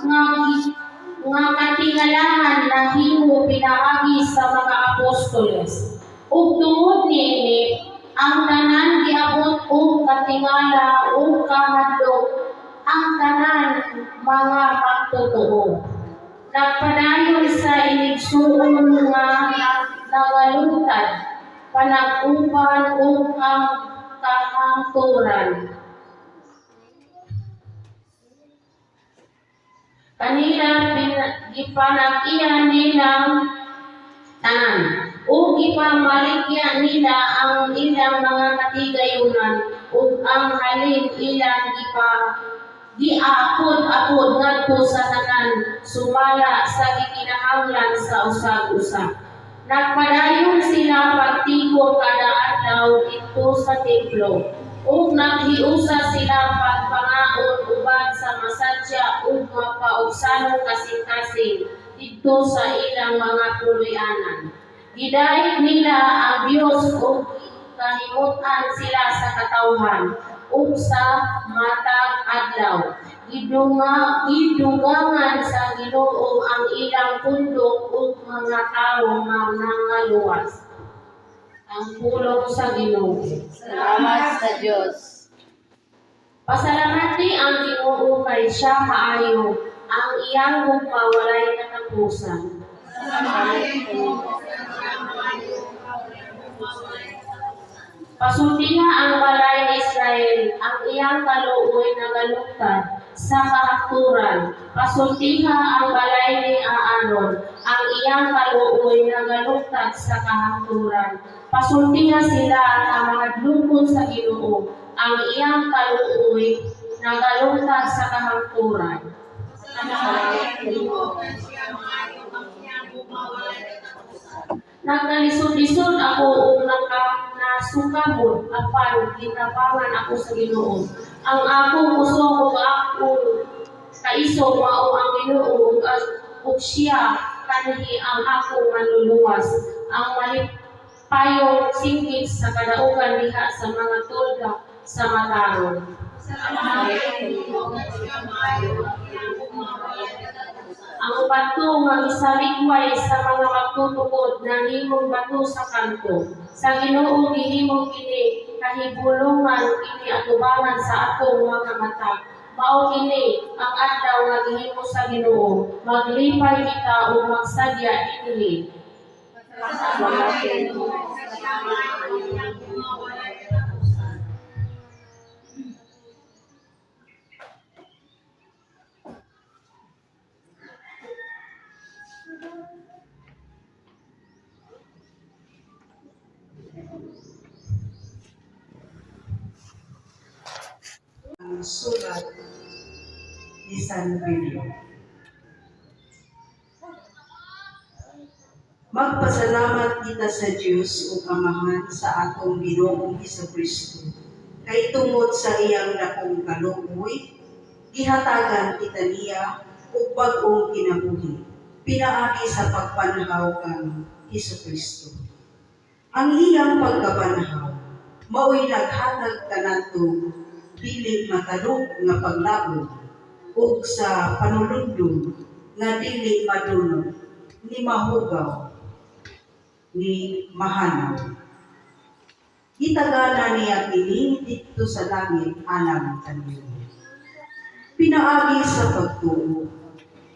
nga nga katingalahan na himo pinaagi sa mga apostoles. Ug tungod niini ang tanan giabot og katingala ug kahadlok ang tanan mga magtotoo. Nagpadayon sa iligsuon nga nangalutad, panag-upan ug ang kahangturan. Kanila gipanag-iyan nilang tanan, ug gipamaligya nila ang ilang mga katigayunan, ug ang halin ilang giapod-apod ngadto sa tanan, sumala sa gikinahanglan sa usag-usag. Nagpadayon sila pagtigom kada adlaw didto sa templo, ug naghiusa sila pagpangaon uban sa masadya ug mapaubsanong kasing-kasing didto sa ilang mga puloy-anan. Gidait nila ang Dios ug kahimutan sila sa katawhan ug sa matag adlaw. Gidugangan sa Ginoo ang ilang pundok ug mga tawo nga nangaluwas. Ang pulong sa Ginoo. Salamat sa Diyos. Pasalamati ang Ginoo kay siya maayo, ang iyang hugma walay katapusan. Pasultiha ang balay ni Israel, ang iyang kaluoy nagalugtad sa kahakturan. Pasultiha ang balay ni Aaron, ang iyang kaluoy nagalugtad sa kahakturan. Pasultiha sila na mahadlokon sa Ginoo, ang iyang kaluoy nagalugtad sa kahakturan. Nagkalisod-lisod ako ug nasukamod apan gitabangan ako sa Ginoo. Ang akong kusog ug akong kaisog mao ang Ginoo ug siya kanhi ang akong manluluwas. Ang malipayong singkit sa kadaugan diha sa mga tulga sa mataron. Ang bato nga misalikway sa mga magtutukod na himong bato sa kanto. Sa Ginoo gihimo kini kahibulongan kini atubangan sa atong mga mata. Mao kini ang adlaw nga gihimo sa Ginoo. Maglipay kita ug magsadya dinhi. Ang sulat ni San Pedro. Magpasalamat kita sa Diyos o Amahan sa atong Ginoong Hesukristo. Kay tungod sa iyang dakong kaluoy, gihatagan kita niya o bag-ong kinabuhi, pinaagi sa pagpanhaw kang Hesukristo. Ang iyang pagkabanhaw, mao'y naghatag kanato dili matalog nga paglabog ug sa panulundong nga dili madunog ni mahugaw ni mahanaw. Gitagana niya kini didto sa langit alang kaniyo. Pinaagi sa pagtuo,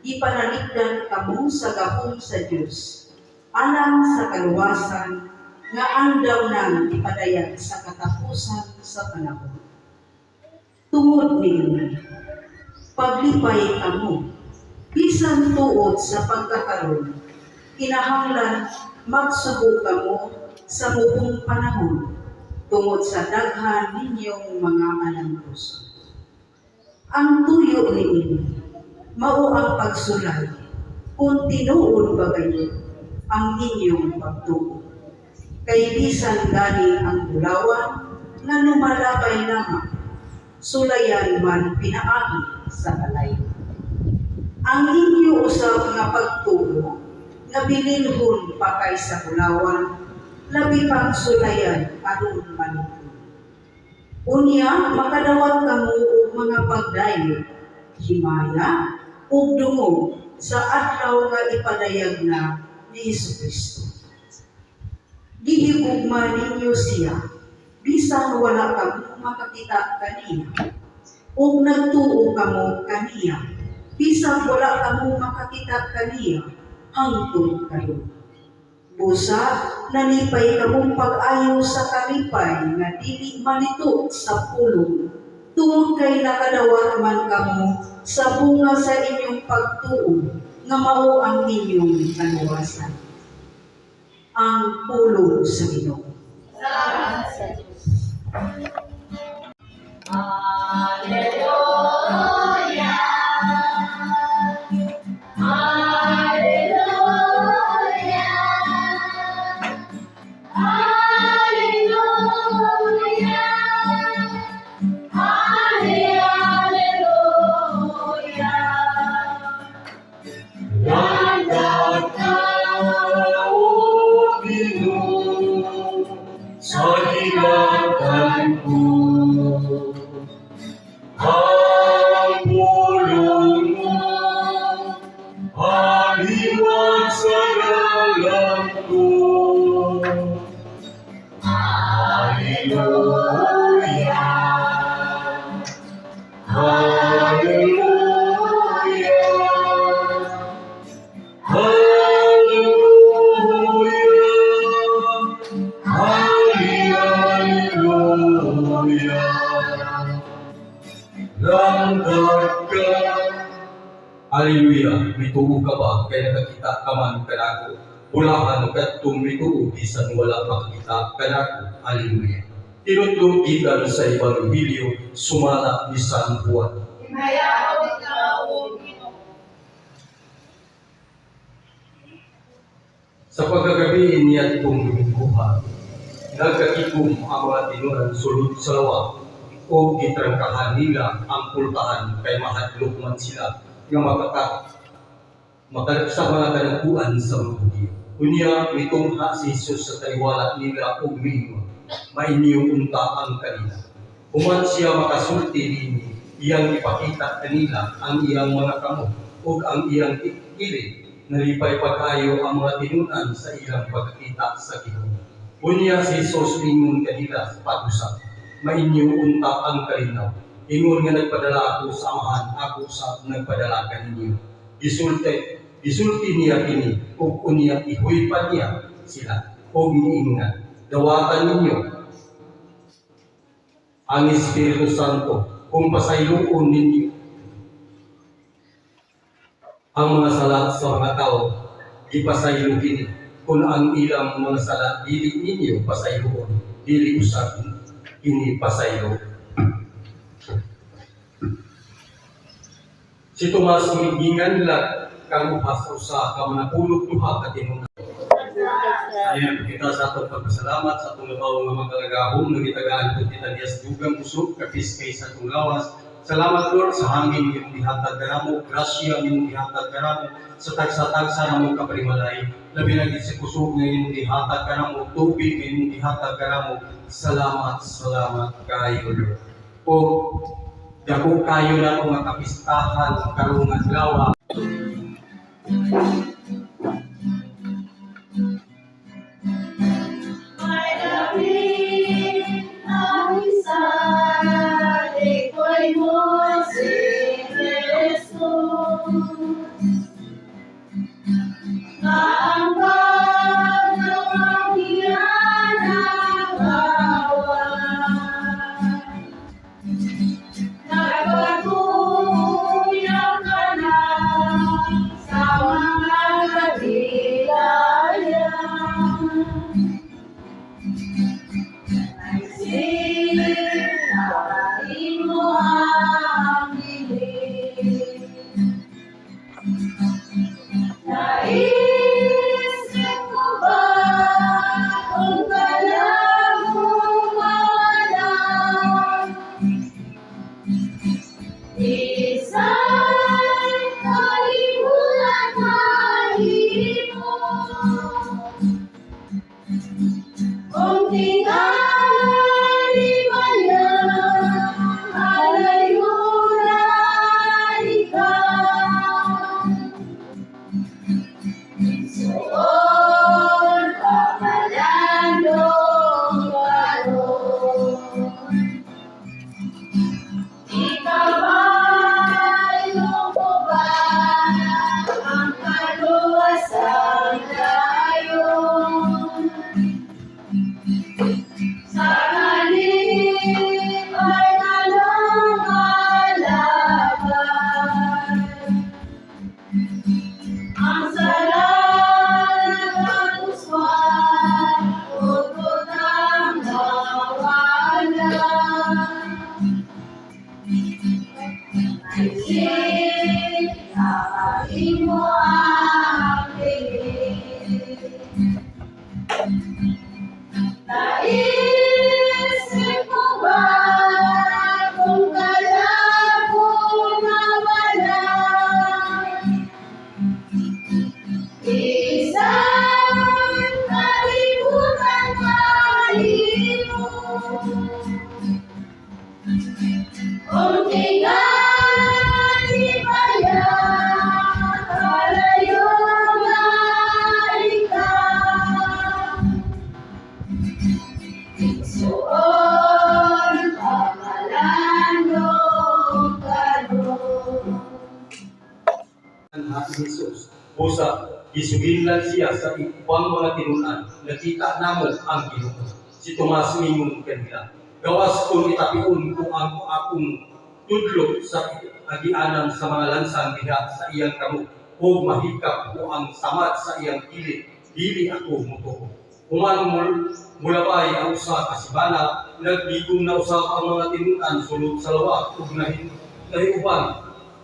ipanaligdan kamo sa gahom sa Dios alang sa kaluwasan nga andaw nang ipadayag sa katapusan sa panahon. Tungod niini, paglipay kamo, bisan tuod sa pagkakaroon, kinahanglan magsubo kamo sa mubong panahon tungod sa daghan ninyong mga anang-puso. Ang tuyo niini, mao ang pagsulay, kung tinuod ba kayo ang inyong pagtuo. Kay bisan gani ang bulawan nga lumalabay lamang, sulayan man pinaagi sa balay. Ang inyo usab nga pagtuo, nga bilinhon pa kay sa bulawan, labi pang sulayan aron manipon. Unya, makadawat kamo og mga pagdayo, himaya, ug dungog sa adlaw nga ipanayag na ni Jesucristo. Gihigugma ninyo siya, bisan wala kamo makakita kaniya, ug nagtuo kamo kaniya, bisan wala kamo makakita kaniya, hangtod kayo. Busa, nalipay kamong pag-ayo sa kalipay nga dili malito sa pulong, tungod kay nakadawat man kamo sa bunga sa inyong pagtuo, nga mao ang inyong kaluwasan. Ang pulong sa Ginoo. Salamat sa Diyos. Hallelujah. Hallelujah. Hallelujah. Sa hilatan ko, ang pulong mo, ang hiwag sa dalang ko. Hallelujah, Hallelujah, Hallelujah. Langkat ka. Hallelujah. Mituo ka ba? Kaya nakakita ka man kanako. Ulahan ka itong mituo, bisan wala makita kanako. Hallelujah. Tinutlong kita sa Ebanghelyo, sumala ni San Juan. Sa pagkagabi niya itong lumingkuhan, nagkakikom ang mga tinunan sulod sa lawa, o gitrangkahan nila ang pultahan kay mahadlok man sila nga sa mga kanagpuan sa mga Hudyo. Unya mitungha si Jesus sa taliwala nila og miingon, mainyo unta ang kanila. Human siya makasulti nini, iyang ipakita kanila ang iyang mga kamot ug ang iyang kilig, nalipay pagkayo ang mga tinunan sa ilang pagkita sa Ginoo. Unya si Jesus ingon kanila sa pag-usap, mainyo unta ang kalinaw. Ingon nga nagpadala ako sa amahan, ako sa nagpadala kaninyo. Gisulti niya kini, ug unya ihuypan niya sila, ug niingan, dawatan ninyo ang Espiritu Santo, kung pasayloon ninyo ang mga sala sa mga tao, ipasaylo kini, kung ang ilang mga sala dili ninyo pasayloon, dili usab ini pasaylo. Si Tomas migingan lang kang uhas usa ka mga pulot duha ka tinunan. Ayan, kita sa atong pagpasalamat sa atong labaw nga magalagahom nga gitagaan ko kita Dias dugang usok kapis kay sa atong lawas. Salamat Lord sa hangin nga imong gihatag kanamo, grasya nga imong gihatag kanamo sa tagsa-tagsa namong kaparimalay. Labi na gid sa kusog nga imong gihatag kanamo, tubig nga imong gihatag kanamo. Salamat kayo Lord. O dako kayo na mga kapistahan karong adlaw. imo ang piling. Naisip mo ba kung kailan ko mawala? Isang kalibutan mahimo. Unti ka di baya, kalayo nga ikaw. Suon pamalano karon. Ang ating Jesus. Busa, gisuginlan siya sa ibang mga tinunan, nakita namon ang Ginoo. Si Tomas mingon kanila, gawas kung itapion ko ang akong tudlo sa agianan sa mga lansang diha sa iyang kamot, o mahikap ko ang samad sa iyang kilid, dili ako mutuo. Human mulabay ang usa ka sibana, nagligong na usab ang mga tinunan sulod sa lawak ug nahiuban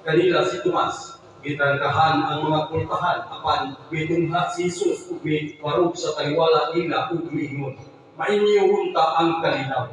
kanila si Tomas. Gitrangkahan ang mga pultahan apan mitungha si Jesus ug warog sa taliwala nila ug miingon, mainyo unta ang kalinaw.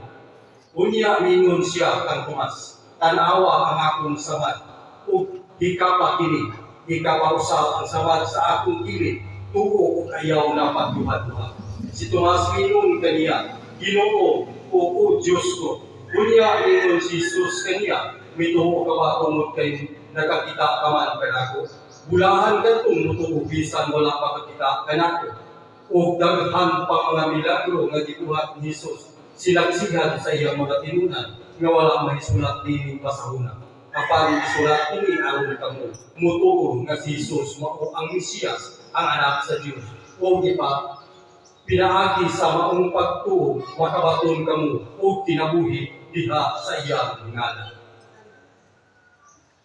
Unya miingon siya kang Tomas, tanawa ang akong samad ug hikapa kini, hikapa usab ang samad sa akong kilid, tuo ug ayaw na pagduha-duha. Si Tomas miingon kaniya, Ginoo o Diyos ko. Unya miingon si Jesus kaniya, mituo ka ba tungod kay nakakita ka man kanako? Bulahan katong mutuo bisan wala pa kakita kanako. O daghan pa mga milagro nga gibuhat ni Jesus, silagsihan sa iyang mga tinunan nga wala mahisulat dili pasahuna. Kapag isulat ini aron kamo, mutuo nga si Jesus mao ang Mesiyas, ang anak sa Dios. O di pa pinaagi sa maong pagtuo, makabaton kamo o kinabuhi diha sa iyang ngalan.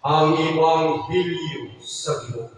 Ang Ebanghelyo sa Ginoo.